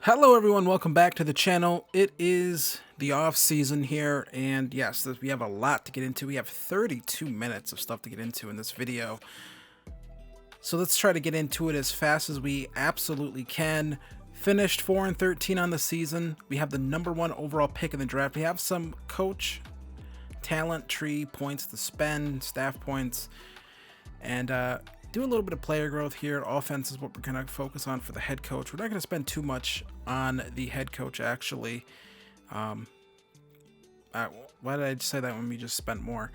Hello everyone, welcome back to the channel. It is the off season here, and yes, we have a lot to get into. We have 32 minutes of stuff to get into in this video. So let's try to get into it as fast as we absolutely can. Finished 4-13 on the season. We have the #1 overall pick in the draft. We have some coach talent tree points to spend, staff points, and do a little bit of player growth here. Offense is what we're going to focus on for the head coach. We're not going to spend too much on the head coach, actually. Why did I say that when we just spent more?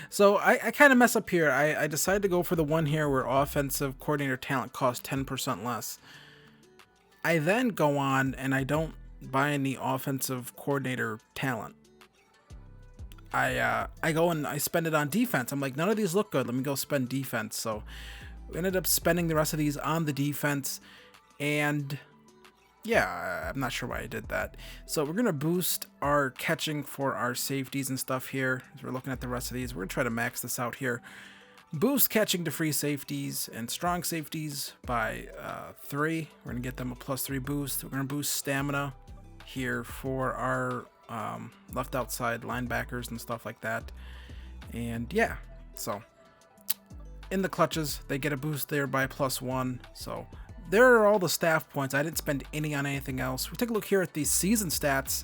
So I kind of mess up here. I decided to go for the one here where offensive coordinator talent costs 10% less. I then go on and I don't buy any offensive coordinator talent. I go and I spend it on defense. I'm like, none of these look good. Let me go spend defense. So we ended up spending the rest of these on the defense. And yeah, I'm not sure why I did that. So we're going to boost our catching for our safeties and stuff here. As we're looking at the rest of these, we're going to try to max this out here. Boost catching to free safeties and strong safeties by 3. We're going to get them a +3 boost. We're going to boost stamina here for our left outside linebackers and stuff like that. And yeah, so in the clutches they get a boost there by +1. So there are all the staff points. I didn't spend any on anything else. We take a look here at the season stats.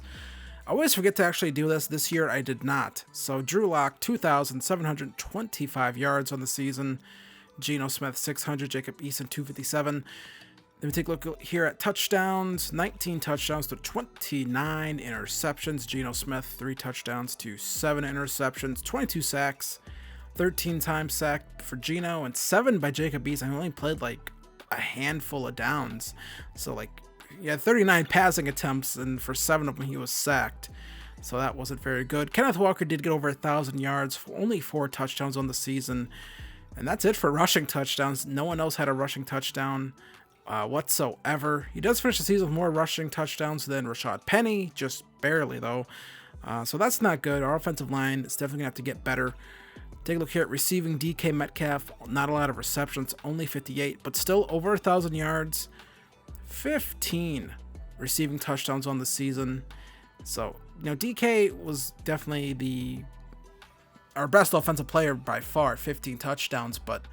I always forget to actually do this year I did not. So Drew Lock 2,725 yards on the season, Geno Smith 600, Jacob Eason 257. Then we take a look here at touchdowns. 19 touchdowns to 29 interceptions. Geno Smith, 3 touchdowns to 7 interceptions. 22 sacks, 13 times sacked for Geno, and 7 by Jacob Eason. He only played like a handful of downs. So like, he had 39 passing attempts, and for 7 of them he was sacked. So that wasn't very good. Kenneth Walker did get over 1,000 yards, only 4 touchdowns on the season. And that's it for rushing touchdowns. No one else had a rushing touchdown whatsoever. He does finish the season with more rushing touchdowns than Rashad Penny, just barely though. So that's not good. Our offensive line is definitely gonna have to get better. Take a look here at receiving. DK Metcalf, not a lot of receptions, only 58, but still over 1,000 yards, 15 receiving touchdowns on the season. So, you know, DK was definitely our best offensive player by far, 15 touchdowns, but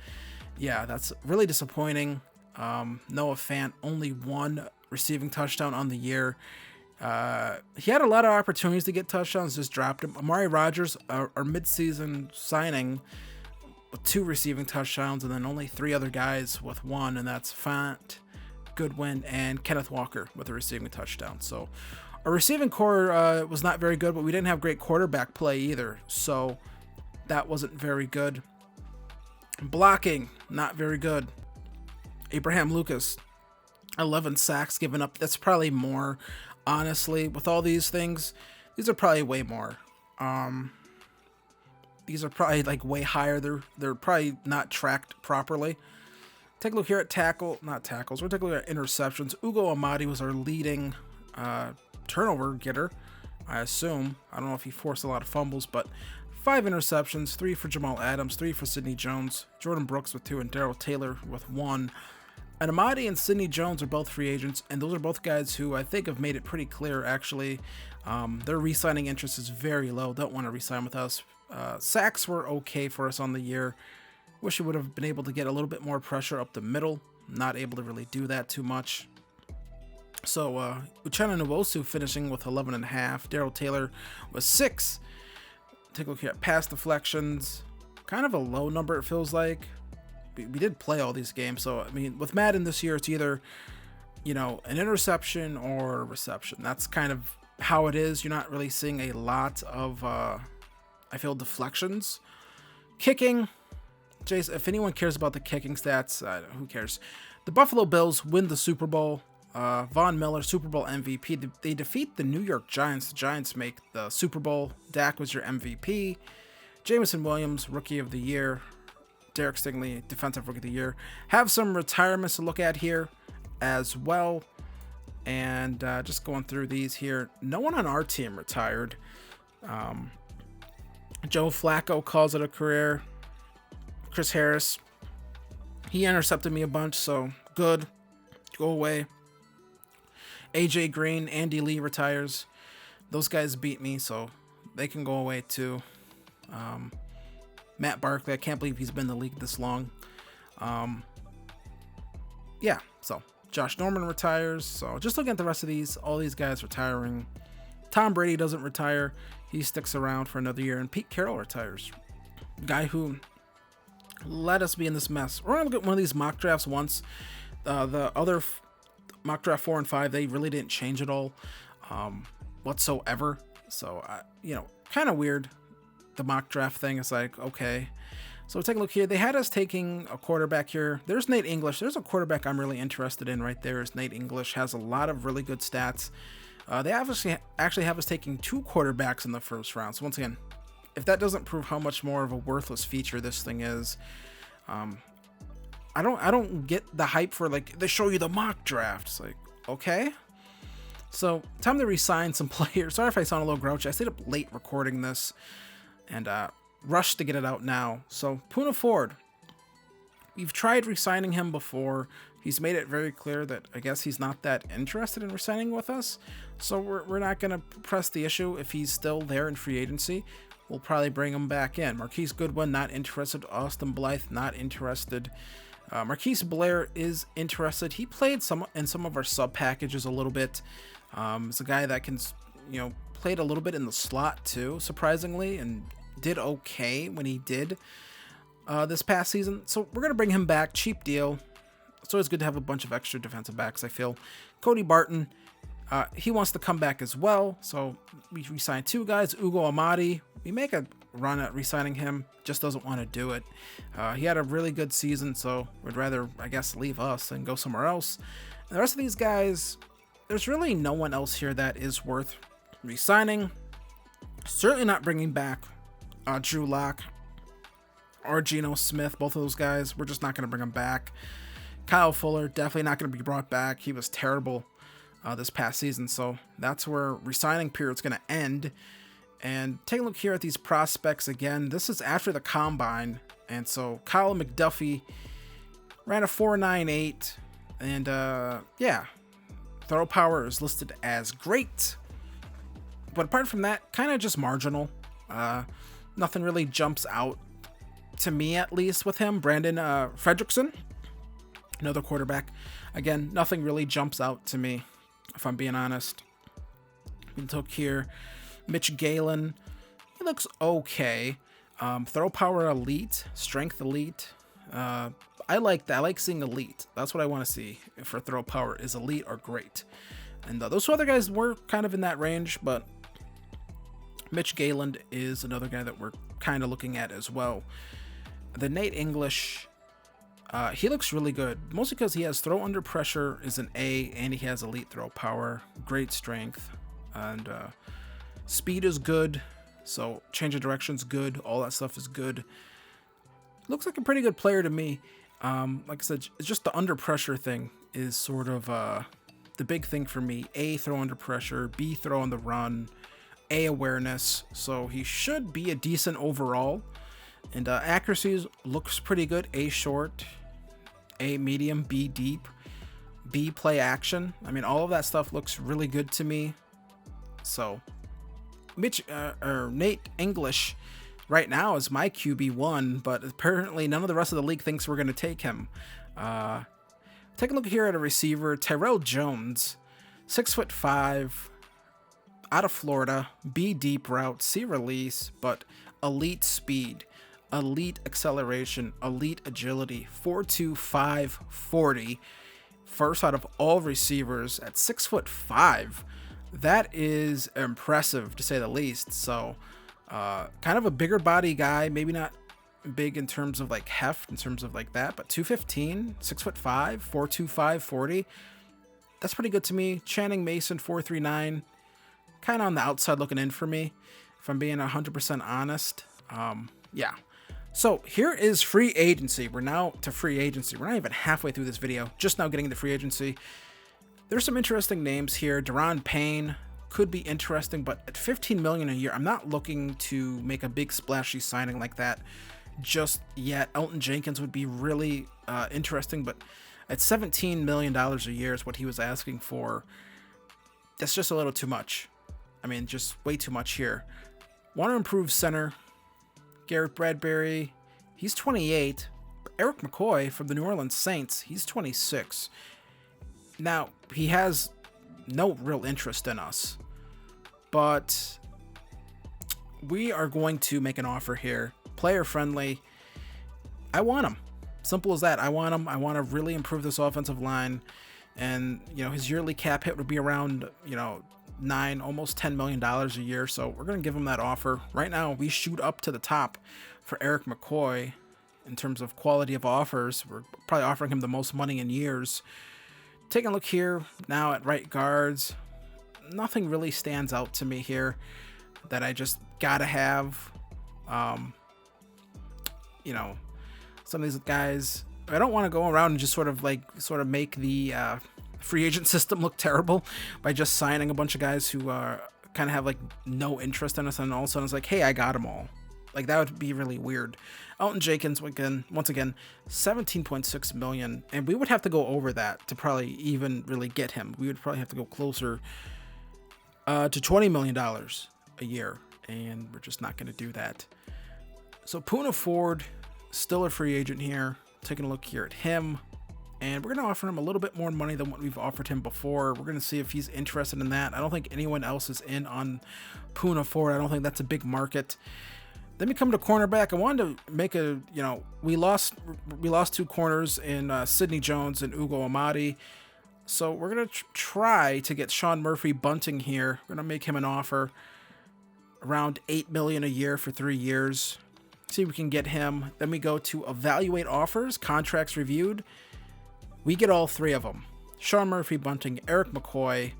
yeah, that's really disappointing. Noah Fant, only 1 receiving touchdown on the year. He had a lot of opportunities to get touchdowns, just dropped him. Amari Rodgers, our midseason signing, with 2 receiving touchdowns, and then only 3 other guys with 1, and that's Fant, Goodwin, and Kenneth Walker with a receiving touchdown. So our receiving core was not very good, but we didn't have great quarterback play either, so that wasn't very good. Blocking, not very good. Abraham Lucas, 11 sacks given up. That's probably more, honestly, with all these things. These are probably way more. These are probably like way higher. They're probably not tracked properly. Take a look here at not tackles. We're taking a look at interceptions. Ugo Amadi was our leading turnover getter, I assume. I don't know if he forced a lot of fumbles, but 5 interceptions, 3 for Jamal Adams, 3 for Sidney Jones, Jordan Brooks with 2, and Darrell Taylor with 1. And Amadi and Sidney Jones are both free agents, and those are both guys who I think have made it pretty clear, actually. Their re-signing interest is very low. Don't want to re-sign with us. Sacks were okay for us on the year. Wish we would have been able to get a little bit more pressure up the middle. Not able to really do that too much. So, Uchenna Nwosu finishing with 11.5. Darrell Taylor was 6. Take a look here at pass deflections. Kind of a low number, it feels like. We did play all these games, so I mean, with Madden this year, it's either, you know, an interception or a reception. That's kind of how it is. You're not really seeing a lot of, I feel, deflections. Kicking, Jason, if anyone cares about the kicking stats, who cares? The Buffalo Bills win the Super Bowl. Von Miller, Super Bowl MVP. They defeat the New York Giants. The Giants make the Super Bowl. Dak was your MVP. Jameson Williams, Rookie of the Year. Derek Stingley, Defensive Rookie of the Year. Have some retirements to look at here as well. And just going through these here. No one on our team retired. Joe Flacco calls it a career. Chris Harris, he intercepted me a bunch, so good. Go away. AJ Green, Andy Lee retires. Those guys beat me, so they can go away too. Matt Barkley, I can't believe he's been in the league this long. Yeah, so Josh Norman retires. So just looking at the rest of these, all these guys retiring. Tom Brady doesn't retire. He sticks around for another year. And Pete Carroll retires. Guy who let us be in this mess. We're going to look at one of these mock drafts once. The other mock draft 4 and 5, they really didn't change at all whatsoever. So, kind of weird. The mock draft thing is like, okay. So take a look here. They had us taking a quarterback here. There's Nate English. There's a quarterback I'm really interested in right there. Is Nate English. Has a lot of really good stats. They actually have us taking 2 quarterbacks in the first round. So once again, if that doesn't prove how much more of a worthless feature this thing is, I don't get the hype for like they show you the mock draft. It's like, okay. So time to re-sign some players. Sorry if I sound a little grouchy. I stayed up late recording this and rushed to get it out now. So Poona Ford, we've tried re-signing him before. He's made it very clear that I guess he's not that interested in re-signing with us. So we're not going to press the issue. If he's still there in free agency, we'll probably bring him back in. Marquise Goodwin, not interested. Austin Blythe, not interested. Marquise Blair is interested. He played in some of our sub packages a little bit. It's a guy that can, played a little bit in the slot too, surprisingly, and did okay when he did this past season. So we're going to bring him back. Cheap deal. It's always good to have a bunch of extra defensive backs, I feel. Cody Barton, he wants to come back as well. So we re-signed 2 guys. Ugo Amadi, we make a run at re-signing him. Just doesn't want to do it. He had a really good season, so we'd rather, I guess, leave us and go somewhere else. And the rest of these guys, there's really no one else here that is worth re-signing. Certainly not bringing back Drew Lock or Geno Smith. Both of those guys, we're just not going to bring them back. Kyle Fuller, definitely not going to be brought back. He was terrible this past season, so that's where re-signing period's going to end. And take a look here at these prospects again. This is after the combine, and so Kyle McDuffie ran a 4.98, and throw power is listed as great. But apart from that, kind of just marginal. Nothing really jumps out to me, at least, with him. Brandon Fredrickson, another quarterback. Again, nothing really jumps out to me, if I'm being honest. We took here Mitch Galen. He looks okay. Throw power elite, strength elite. I like that. I like seeing elite. That's what I want to see for throw power, is elite or great. And those 2 other guys were kind of in that range, but Mitch Galen is another guy that we're kind of looking at as well. The Nate English, he looks really good, mostly because he has throw under pressure is an A, and he has elite throw power, great strength, and speed is good. So change of direction's good. All that stuff is good. Looks like a pretty good player to me. Like I said, it's just the under pressure thing is sort of the big thing for me. A, throw under pressure. B, throw on the run. A, awareness. So he should be a decent overall. And accuracy looks pretty good. A, short. A, medium. B, deep. B, play action. I mean, all of that stuff looks really good to me. So Nate English right now is my QB1, but apparently none of the rest of the league thinks we're going to take him. Take a look here at a receiver, Tyrell Jones, 6'5", out of Florida, B, deep route, C, release, but elite speed, elite acceleration, elite agility, 4.25 40, first out of all receivers at 6'5". That is impressive, to say the least. So kind of a bigger body guy, maybe not big in terms of like heft, in terms of like that, but 215, 6'5", 4.25 40. That's pretty good to me. Channing Mason, 4.39, kind of on the outside looking in for me, if I'm being 100% honest. Yeah. So here is free agency. We're now to free agency. We're not even halfway through this video, just now getting into free agency. There's some interesting names here. Deron Payne could be interesting, but at $15 million a year, I'm not looking to make a big splashy signing like that just yet. Elton Jenkins would be really interesting, but at $17 million a year is what he was asking for. that's just a little too much. I mean, just way too much here. Want to improve center. Garrett Bradbury, he's 28. Eric McCoy from the New Orleans Saints, he's 26. Now, he has no real interest in us, but we are going to make an offer here. Player friendly. I want him. Simple as that. I want him. I want to really improve this offensive line. And, you know, his yearly cap hit would be around, you know, almost $10 million a year. So we're going to give him that offer. Right now, we shoot up to the top for Eric McCoy in terms of quality of offers. We're probably offering him the most money in years. Taking a look here now at right guards. Nothing really stands out to me here that I just gotta have. You know, some of these guys, I don't want to go around and just sort of make the free agent system look terrible by just signing a bunch of guys who kind of have like no interest in us, and all of a sudden it's like, hey, I got them all. Like, that would be really weird. Elton Jenkins, once again, $17.6 million, and we would have to go over that to probably even really get him. We would probably have to go closer to $20 million a year, and we're just not going to do that. So Poona Ford, still a free agent here. Taking a look here at him, and we're going to offer him a little bit more money than what we've offered him before. We're going to see if he's interested in that. I don't think anyone else is in on Poona Ford. I don't think that's a big market. Then we come to cornerback. I wanted to make a, you know, we lost two corners in Sidney Jones and Ugo Amadi. So we're going to try to get Sean Murphy-Bunting here. We're going to make him an offer around $8 million a year for 3 years. See if we can get him. Then we go to evaluate offers, contracts reviewed. We get all 3 of them. Sean Murphy-Bunting, Eric McCoy,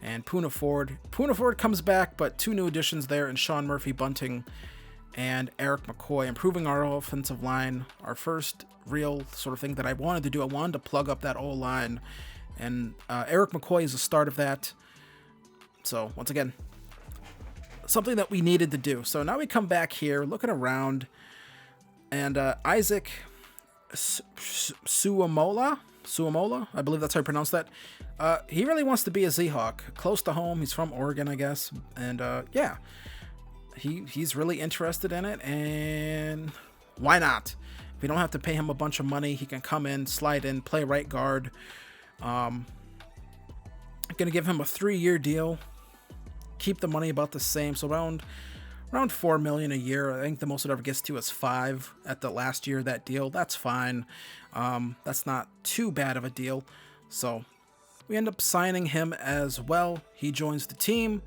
and Poona Ford. Poona Ford comes back, but 2 new additions there in Sean Murphy-Bunting and Eric McCoy, improving our offensive line. Our first real sort of thing that I wanted to do. I wanted to plug up that O-line, and Eric McCoy is the start of that. So once again, something that we needed to do. So now we come back here, looking around, and Isaac Suamola, I believe that's how you pronounce that. He really wants to be a Seahawk, close to home. He's from Oregon, I guess, and yeah. He's really interested in it, and why not? We don't have to pay him a bunch of money. He can come in, slide in, play right guard. Gonna give him a 3-year deal. Keep the money about the same, so around $4 million a year. I think the most it ever gets to is $5 million at the last year of that deal. That's fine. That's not too bad of a deal. So we end up signing him as well. He joins the team.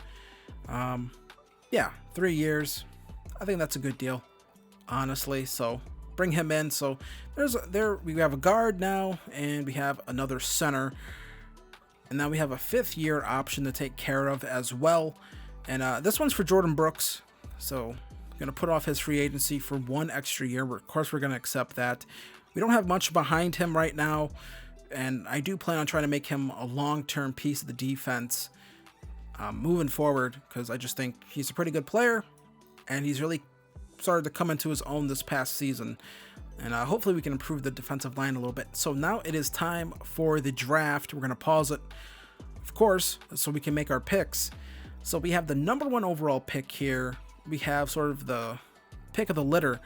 Yeah, 3 years. I think that's a good deal, honestly. So bring him in. So we have a guard now, and we have another center, and now we have a 5th year option to take care of as well. And this one's for Jordan Brooks. So I'm gonna put off his free agency for 1 extra year. Of course, we're gonna accept that. We don't have much behind him right now, and I do plan on trying to make him a long-term piece of the defense. Moving forward, because I just think he's a pretty good player, and he's really started to come into his own this past season, and hopefully we can improve the defensive line a little bit. So now it is time for the draft. We're going to pause it, of course, so we can make our picks. So we have the number 1 overall pick here. We have sort of the pick of the litter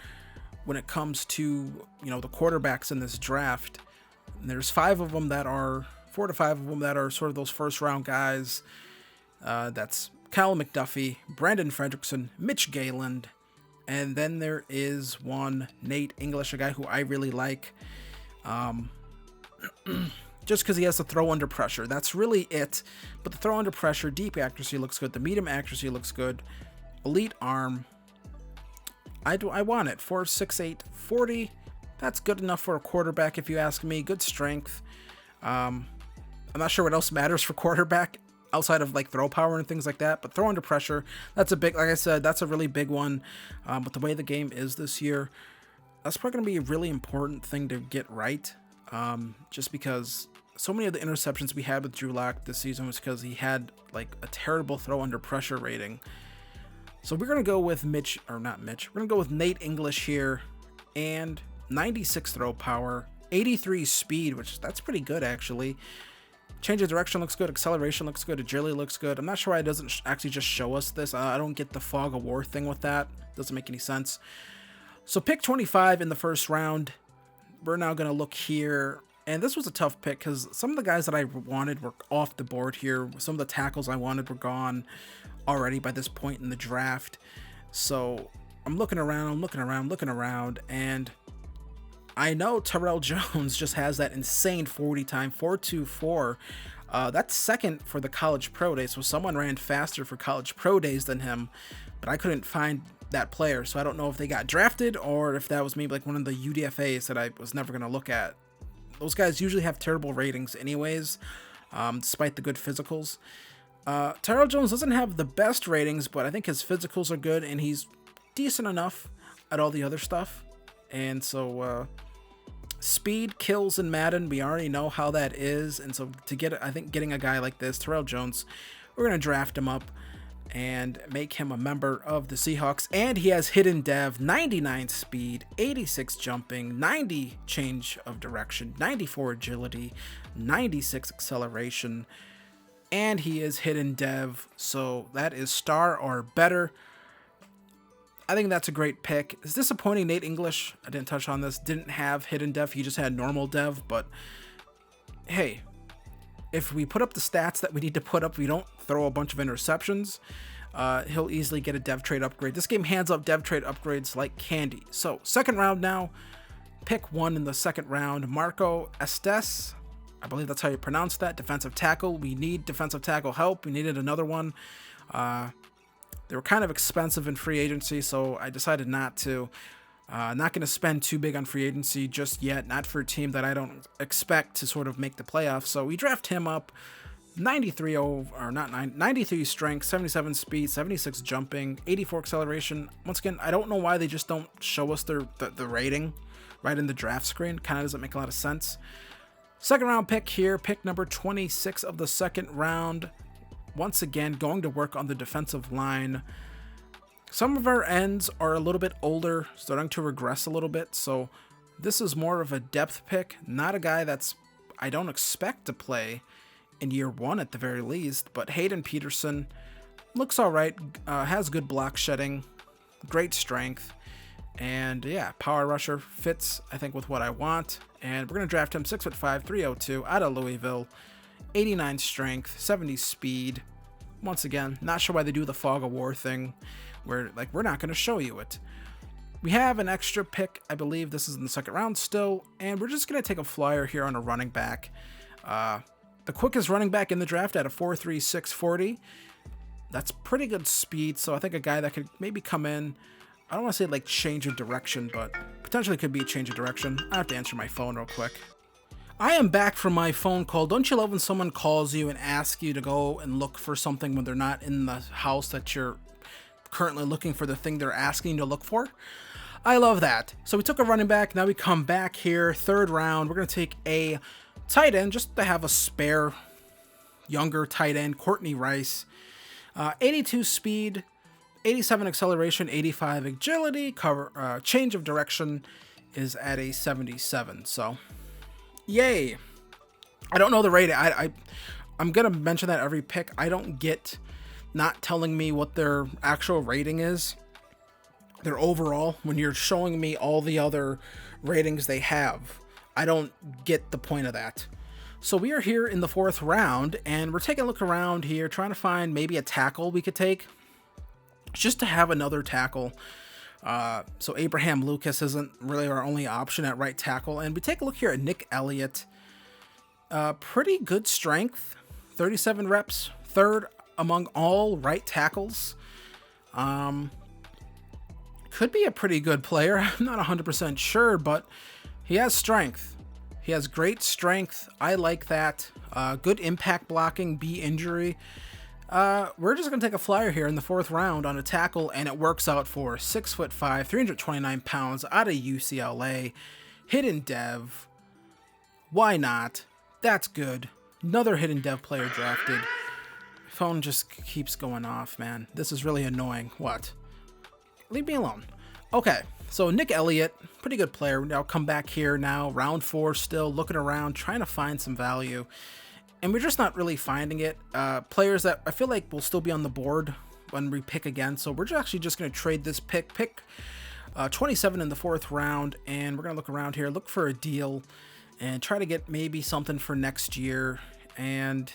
when it comes to, you know, the quarterbacks in this draft. And there's 4 to 5 of them that are sort of those first round guys. That's Kyle McDuffie, Brandon Fredrickson, Mitch Gayland, and then there is one Nate English, a guy who I really like, just because he has to throw under pressure. That's really it. But the throw under pressure, deep accuracy looks good. The medium accuracy looks good. Elite arm. I want it. 4.68, 40. That's good enough for a quarterback, if you ask me. Good strength. I'm not sure what else matters for quarterback outside of like throw power and things like that, but throw under pressure, that's a big, like I said, that's a really big one. But the way the game is this year, that's probably going to be a really important thing to get right. Just because so many of the interceptions we had with Drew Lock this season was because he had like a terrible throw under pressure rating. So we're going to go with we're going to go with Nate English here, and 96 throw power, 83 speed, which that's pretty good actually. Change of direction looks good. Acceleration looks good. Agility looks good. I'm not sure why it doesn't actually just show us this. I don't get the fog of war thing with that. Doesn't make any sense. So pick 25 in the first round. We're now going to look here. And this was a tough pick because some of the guys that I wanted were off the board here. Some of the tackles I wanted were gone already by this point in the draft. So I'm looking around, and I know Terrell Jones just has that insane 40 time, 4.24. That's second for the college pro day, so someone ran faster for college pro days than him, but I couldn't find that player, so I don't know if they got drafted or if that was maybe like one of the UDFAs that I was never going to look at. Those guys usually have terrible ratings anyways, despite the good physicals. Terrell Jones doesn't have the best ratings, but I think his physicals are good, and he's decent enough at all the other stuff. And so speed kills in Madden. We already know how that is. And so to get, I think getting a guy like this, Terrell Jones, we're going to draft him up and make him a member of the Seahawks. And he has hidden dev, 99 speed, 86 jumping, 90 change of direction, 94 agility, 96 acceleration, and he is hidden dev. So that is star or better. I think that's a great pick. It's disappointing Nate English, I didn't touch on this, didn't have hidden dev. He just had normal dev. But hey, if we put up the stats that we need to put up, we don't throw a bunch of interceptions, he'll easily get a dev trade upgrade. This game hands up dev trade upgrades like candy. So second round now, pick 1 in the second round, Marco Estes. I believe that's how you pronounce that. Defensive tackle. We need defensive tackle help. We needed another one. They were kind of expensive in free agency, so I decided not to. Not going to spend too big on free agency just yet. Not for a team that I don't expect to sort of make the playoffs. So we draft him up. 93 strength, 77 speed, 76 jumping, 84 acceleration. Once again, I don't know why they just don't show us the rating right in the draft screen. Kind of doesn't make a lot of sense. Second round pick here, pick number 26 of the second round. Once again, going to work on the defensive line. Some of our ends are a little bit older, starting to regress a little bit. So this is more of a depth pick, not a guy that's I don't expect to play in year 1 at the very least. But Hayden Peterson looks all right, has good block shedding, great strength, and yeah, power rusher fits, I think, with what I want. And we're going to draft him 6'5", 302 out of Louisville, 89 strength, 70 speed. Once again, not sure why they do the fog of war thing where like we're not going to show you it. We have an extra pick. I believe this is in the second round still, and we're just going to take a flyer here on a running back. The quickest running back in the draft at a 4.3 640. That's pretty good speed, so I think a guy that could maybe come in, I don't want to say like change of direction, but potentially could be a change of direction. I have to answer my phone real quick. I am back from my phone call. Don't you love when someone calls you and asks you to go and look for something when they're not in the house that you're currently looking for the thing they're asking you to look for? I love that. So we took a running back. Now we come back here, third round. We're going to take a tight end just to have a spare younger tight end, Courtney Rice. 82 speed, 87 acceleration, 85 agility, change of direction is at a 77. So, yay. I don't know the rating. I'm going to mention that every pick. I don't get not telling me what their actual rating is. Their overall, when you're showing me all the other ratings they have, I don't get the point of that. So we are here in the fourth round, and we're taking a look around here, trying to find maybe a tackle we could take, just to have another tackle. So Abraham Lucas isn't really our only option at right tackle. And we take a look here at Nick Elliott. Pretty good strength, 37 reps, third among all right tackles. Could be a pretty good player. I'm not 100% sure, but he has strength. He has great strength. I like that. Good impact blocking, B injury. We're just going to take a flyer here in the fourth round on a tackle, and it works out for 6'5", 329 pounds out of UCLA. Hidden dev. Why not? That's good. Another hidden dev player drafted. Phone just keeps going off, man. This is really annoying. What? Leave me alone. Okay, so Nick Elliott, pretty good player. Now come back here now, round 4 still, looking around, trying to find some value. and we're just not really finding it. Players that I feel like will still be on the board when we pick again. So we're actually just going to trade this pick 27 in the 4th round, and we're going to look around here, look for a deal, and try to get maybe something for next year. And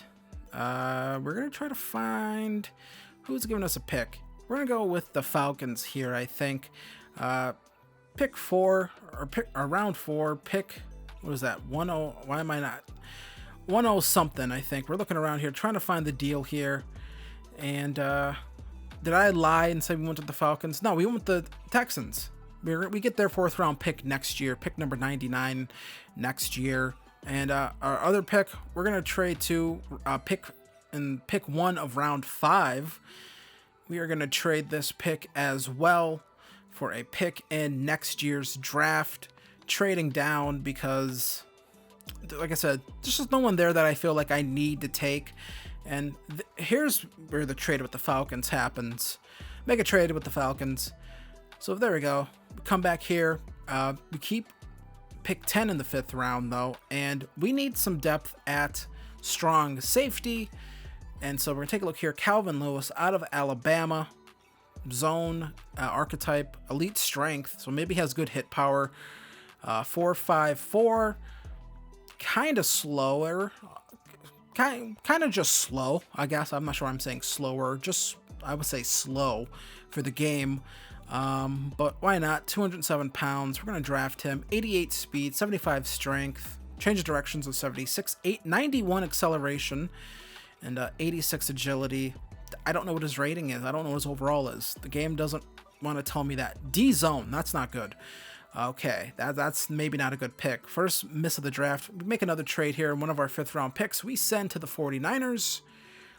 we're going to try to find who's giving us a pick. We're going to go with the Falcons here, I think. Pick 4, or round 4, pick, what is that, 10, why am I not, 10 something, I think. We're looking around here, trying to find the deal here. And did I lie and say we went with the Falcons? No, we went with the Texans. We get their 4th round pick next year, pick number 99 next year. And our other pick, we're going to trade to pick 1 of round 5. We are going to trade this pick as well for a pick in next year's draft, trading down because, like I said, there's just no one there that I feel like I need to take. And here's where the trade with the Falcons happens. Make a trade with the Falcons. So there we go. We come back here. We keep pick 10 in the 5th round, though, and we need some depth at strong safety. And so we're going to take a look here. Calvin Lewis out of Alabama. Zone archetype, elite strength, so maybe has good hit power. 4.54, kind of slower, kind of just slow, I guess. I'm not sure I'm saying slower, just I would say slow for the game. But why not? 207 pounds. We're going to draft him. 88 speed, 75 strength, change of directions of 76, 91 acceleration, and 86 agility. I don't know what his rating is. I don't know what his overall is. The game doesn't want to tell me that. D-zone, that's not good. Okay, that's maybe not a good pick. First miss of the draft. We make another trade here. One of our 5th round picks we send to the 49ers.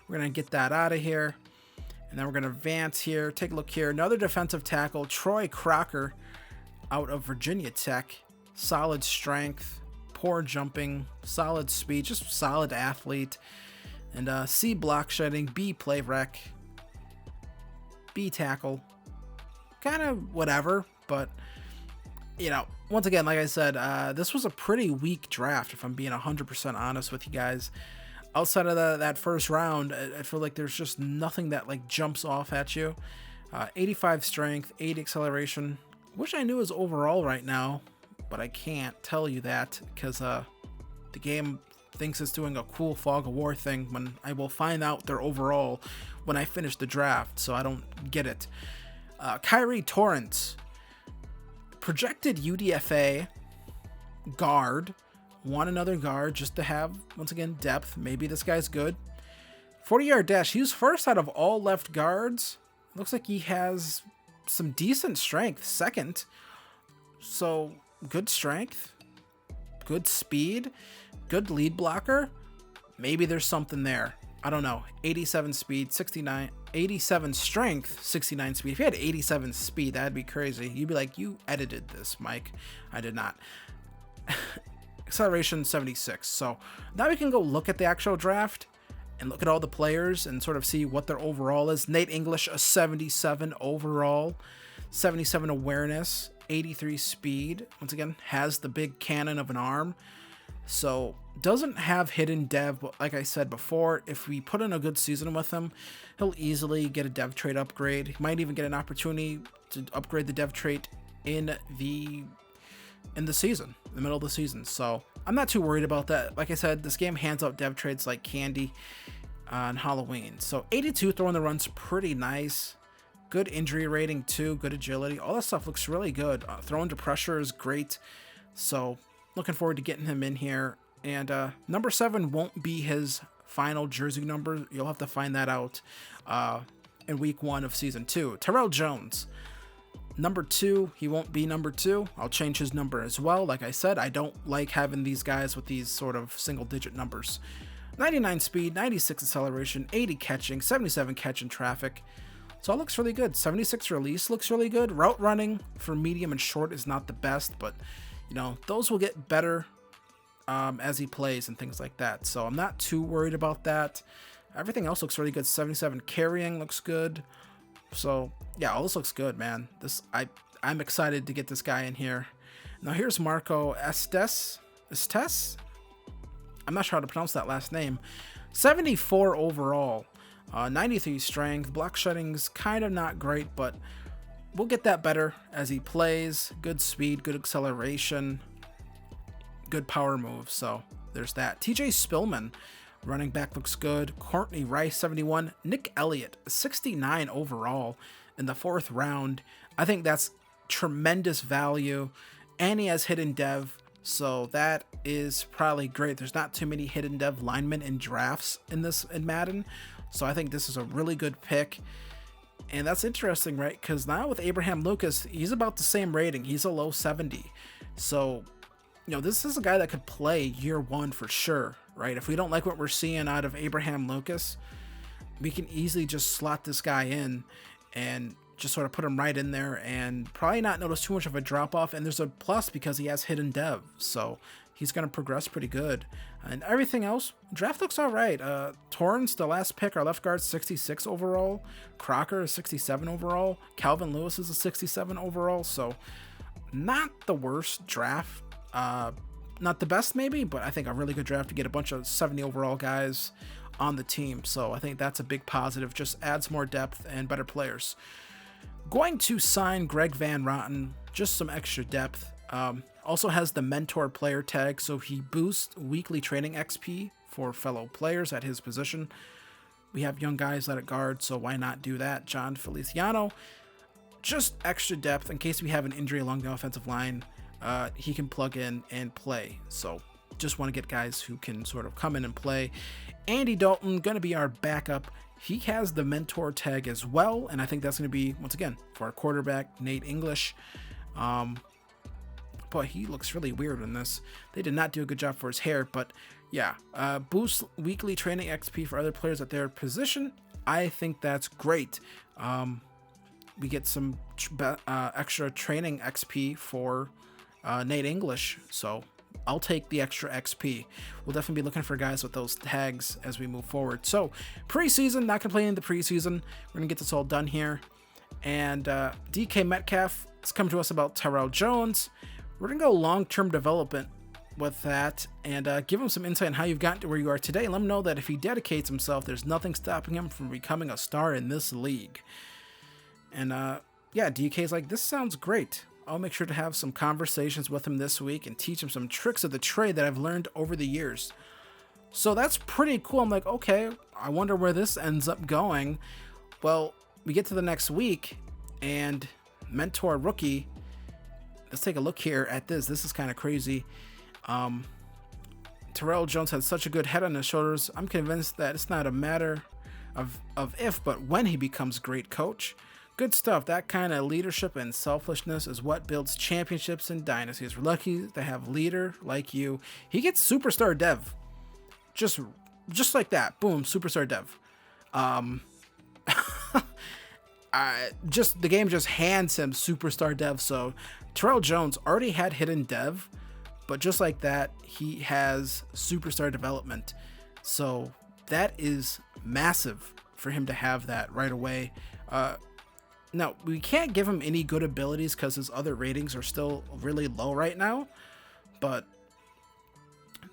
We're going to get that out of here. And then we're going to advance here. Take a look here. Another defensive tackle, Troy Crocker out of Virginia Tech. Solid strength, poor jumping, solid speed, just solid athlete. And C, block shedding, B, play rec, B, tackle. Kind of whatever, but, you know, once again, like I said, this was a pretty weak draft, if I'm being 100% honest with you guys. Outside of that first round, I feel like there's just nothing that, like, jumps off at you. 85 strength, 80 acceleration. Wish I knew his overall right now, but I can't tell you that because the game thinks it's doing a cool fog of war thing when I will find out their overall when I finish the draft, so I don't get it. Kyrie Torrance, projected UDFA guard. Want another guard just to have, once again, depth. Maybe this guy's good. 40-yard dash. He was first out of all left guards. Looks like he has some decent strength. Second. So, good strength. Good speed. Good lead blocker. Maybe there's something there. I don't know. 87 speed, 69, 87 strength, 69 speed. If you had 87 speed, that'd be crazy. You'd be like, you edited this, Mike. I did not. Acceleration 76. So now we can go look at the actual draft and look at all the players and sort of see what their overall is. Nate English, a 77 overall, 77 awareness, 83 speed. Once again, has the big cannon of an arm. So doesn't have hidden dev, but like I said before, if we put in a good season with him, he'll easily get a dev trait upgrade. He might even get an opportunity to upgrade the dev trait in the season, in the middle of the season. So I'm not too worried about that. Like I said, this game hands out dev traits like candy on Halloween. So 82 throwing the run's pretty nice. Good injury rating too, good agility. All that stuff looks really good. Throwing to pressure is great. So looking forward to getting him in here. And number 7 won't be his final jersey number. You'll have to find that out in week 1 of season 2. Terrell Jones, number 2. He won't be number 2. I'll change his number as well. Like I said, I don't like having these guys with these sort of single digit numbers. 99 speed, 96 acceleration, 80 catching, 77 catch in traffic. So it looks really good. 76 release looks really good. Route running for medium and short is not the best, but you know, those will get better as he plays and things like that. So I'm not too worried about that. Everything else looks really good. 77 carrying looks good. So yeah, all this looks good, man. I'm excited to get this guy in here. Now here's Marco Estes. I'm not sure how to pronounce that last name. 74 overall, 93 strength. Block shedding's kind of not great, but we'll get that better as he plays. Good speed, good acceleration, good power moves. So there's that. TJ Spillman, running back, looks good. Courtney Rice, 71. Nick Elliott, 69 overall in the 4th round. I think that's tremendous value, and he has hidden dev, so that is probably great. There's not too many hidden dev linemen in drafts in Madden, so I think this is a really good pick. And that's interesting, right? Because now with Abraham Lucas, he's about the same rating. He's a low 70. So, this is a guy that could play year 1 for sure, right? If we don't like what we're seeing out of Abraham Lucas, we can easily just slot this guy in and just sort of put him right in there and probably not notice too much of a drop off. And there's a plus because he has hidden dev, so he's going to progress pretty good. And everything else, draft looks all right. Torrance, the last pick, our left guard, 66 overall. Crocker is 67 overall. Calvin Lewis is a 67 overall. So not the worst draft. Not the best maybe, but I think a really good draft to get a bunch of 70 overall guys on the team. So I think that's a big positive. Just adds more depth and better players. Going to sign Greg Van Roten, just some extra depth. Also has the mentor player tag, so he boosts weekly training XP for fellow players at his position. We have young guys at guard, so why not do that? John Feliciano, just extra depth in case we have an injury along the offensive line. He can plug in and play. So just want to get guys who can sort of come in and play. Andy Dalton, going to be our backup. He has the mentor tag as well, and I think that's going to be, once again, for our quarterback, Nate English. Boy, he looks really weird in this. They did not do a good job for his hair, but yeah. Boost weekly training XP for other players at their position. I think that's great. We get some extra training XP for Nate English, so I'll take the extra XP. We'll definitely be looking for guys with those tags as we move forward. So preseason, not complaining the preseason. We're gonna get this all done here. And DK Metcalf has come to us about Terrell Jones. We're gonna go long-term development with that and give him some insight on how you've gotten to where you are today. Let him know that if he dedicates himself, there's nothing stopping him from becoming a star in this league. And yeah, DK's like, this sounds great. I'll make sure to have some conversations with him this week and teach him some tricks of the trade that I've learned over the years. So that's pretty cool. I'm like, okay, I wonder where this ends up going. Well, we get to the next week and mentor rookie. Let's take a look here at this. This is kind of crazy. Terrell Jones had such a good head on his shoulders. I'm convinced that it's not a matter of if, but when he becomes great coach. Good stuff. That kind of leadership and selflessness is what builds championships and dynasties. We're lucky to have a leader like you. He gets superstar dev. Just like that. Boom, superstar dev. The game just hands him superstar dev. So Terrell Jones already had hidden dev, but just like that, he has superstar development. So that is massive for him to have that right away. Now, we can't give him any good abilities because his other ratings are still really low right now, but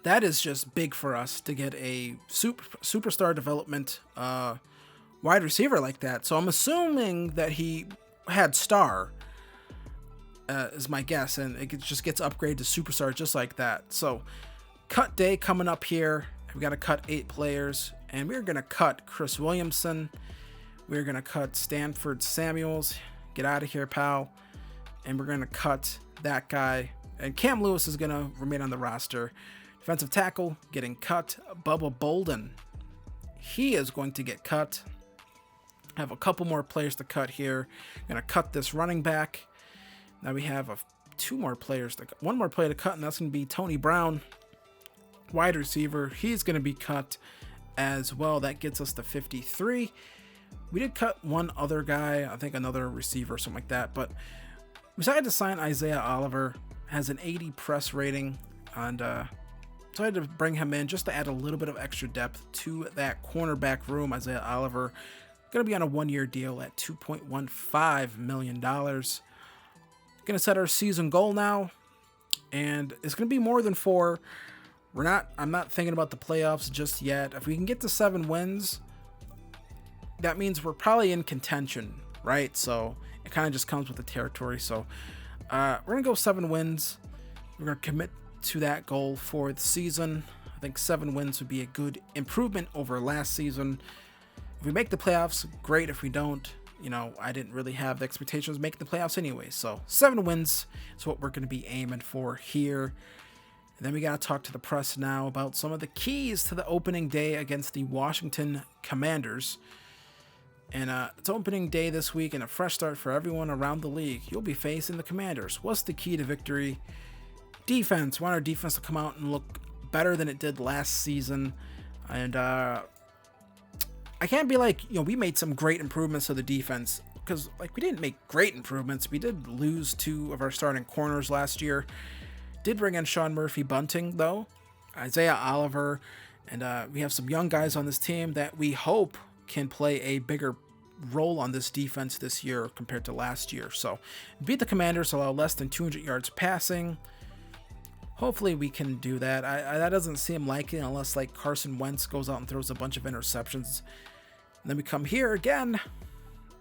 that is just big for us to get a superstar development wide receiver like that. So I'm assuming that he had star, is my guess, and it just gets upgraded to superstar just like that. So cut day coming up here. We got to cut 8 players, and we're going to cut Chris Williamson. We're going to cut Stanford Samuels. Get out of here, pal. And we're going to cut that guy. And Cam Lewis is going to remain on the roster. Defensive tackle getting cut. Bubba Bolden. He is going to get cut. I have a couple more players to cut here. I'm going to cut this running back. Now we have one more player to cut, and that's going to be Tony Brown. Wide receiver. He's going to be cut as well. That gets us to 53. We did cut one other guy, I think another receiver or something like that, but we decided to sign Isaiah Oliver. Has an 80 press rating, and so I had to bring him in just to add a little bit of extra depth to that cornerback room. Isaiah Oliver going to be on a 1-year deal at $2.15 million. Going to set our season goal now, and it's going to be more than 4. I'm not thinking about the playoffs just yet. If we can get to 7 wins, that means we're probably in contention, right? So it kind of just comes with the territory. So we're going to go 7 wins. We're going to commit to that goal for the season. I think 7 wins would be a good improvement over last season. If we make the playoffs, great. If we don't, I didn't really have the expectations of making the playoffs anyway. So 7 wins is what we're going to be aiming for here. And then we got to talk to the press now about some of the keys to the opening day against the Washington Commanders. And it's opening day this week and a fresh start for everyone around the league. You'll be facing the Commanders. What's the key to victory? Defense. We want our defense to come out and look better than it did last season. And I can't be like, we made some great improvements to the defense, because we didn't make great improvements. We did lose 2 of our starting corners last year. Did bring in Sean Murphy Bunting, though, Isaiah Oliver, and we have some young guys on this team that we hope can play a bigger role on this defense this year compared to last year. So beat the Commanders, allow less than 200 yards passing. Hopefully we can do that. That doesn't seem likely unless Carson Wentz goes out and throws a bunch of interceptions. And then we come here again,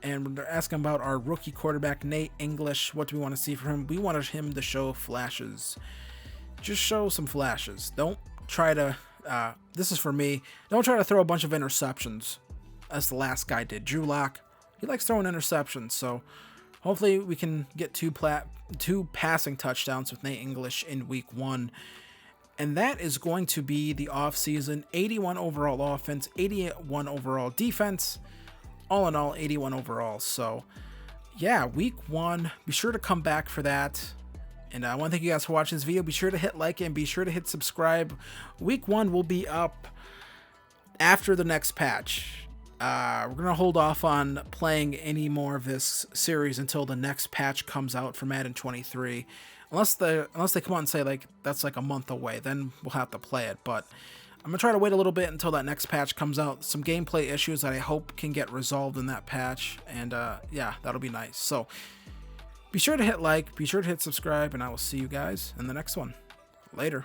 and we're asking about our rookie quarterback, Nate English. What do we want to see from him? We wanted him to show flashes. Just show some flashes. Don't try to, this is for me, don't try to throw a bunch of interceptions as the last guy did. Drew Lock, he likes throwing interceptions, so hopefully we can get 2 passing touchdowns with Nate English in week 1. And that is going to be the offseason. 81 overall offense, 81 overall defense. All in all, 81 overall. So, yeah, week 1. Be sure to come back for that. And I want to thank you guys for watching this video. Be sure to hit like and be sure to hit subscribe. Week 1 will be up after the next patch. We're going to hold off on playing any more of this series until the next patch comes out for Madden 23. Unless they come out and say that's a month away, then we'll have to play it. But I'm going to try to wait a little bit until that next patch comes out. Some gameplay issues that I hope can get resolved in that patch. And yeah, that'll be nice. So be sure to hit like, be sure to hit subscribe, and I will see you guys in the next one. Later.